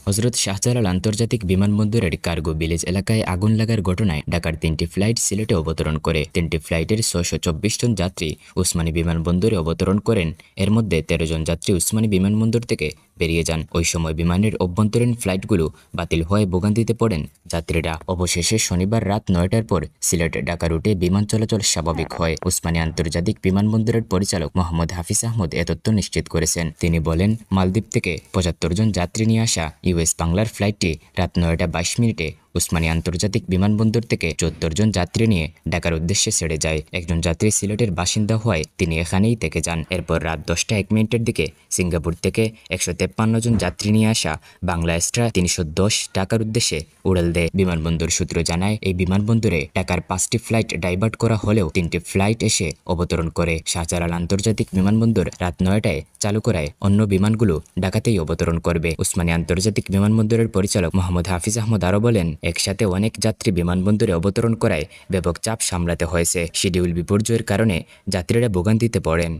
হজরত শাহজালাল আন্তর্জাতিক বিমানবন্দরের কার্গো ভিলেজ এলাকায় আগুন লাগার ঘটনায় ঢাকার 3টি ফ্লাইট সিলেটে অবতরণ করে। 3টি ফ্লাইটের 624 জন যাত্রী ওসমানী বিমানবন্দরে অবতরণ করেন। এর মধ্যে 13 জন যাত্রী ওসমানী বিমানবন্দর থেকে বেরিয়ে যান। ওই সময় বিমানের অভ্যন্তরীণ ফ্লাইটগুলো বাতিল হয়ে ভোগান্তিতে পড়েন যাত্রীরা। অবশেষে শনিবার রাত 9টার পর সিলেট ঢাকা রুটে বিমান চলাচল স্বাভাবিক হয়। ওসমানী আন্তর্জাতিক বিমানবন্দরের পরিচালক মোহাম্মদ হাফিজ আহমদ এ তথ্য নিশ্চিত করেছেন। তিনি বলেন, মালদ্বীপ থেকে 75 জন যাত্রী নিয়ে আসা ইউএস বাংলার ফ্লাইটটি রাত 9টা 22 মিনিটে ওসমানী আন্তর্জাতিক বিমানবন্দর থেকে 74 জন যাত্রী নিয়ে ঢাকার উদ্দেশ্যে ছেড়ে যায়। একজন যাত্রী সিলেটের বাসিন্দা হওয়ায় তিনি এখানেই থেকে যান। এরপর রাত 10টা 1 মিনিটের দিকে সিঙ্গাপুর থেকে 153 জন যাত্রী নিয়ে আসা বাংলা এক্সট্রা 310 ঢাকার উদ্দেশ্যে উড়াল দেয়। বিমানবন্দর সূত্র জানায়, এই বিমানবন্দরে ঢাকার 5টি ফ্লাইট ডাইভার্ট করা হলেও 3টি ফ্লাইট এসে অবতরণ করে। শাহজালাল আন্তর্জাতিক বিমানবন্দর রাত 9টায় চালু করায় অন্য বিমানগুলো ঢাকাতেই অবতরণ করবে। ওসমানী আন্তর্জাতিক বিমানবন্দরের পরিচালক মোহাম্মদ হাফিজ আহমদ আরও বলেন, একসাথে অনেক যাত্রী বিমানবন্দরে অবতরণ করায় ব্যাপক চাপ সামলাতে হয়েছে। শিডিউল বিপর্যয়ের কারণে যাত্রীরা ভোগান্তিতে পড়েন।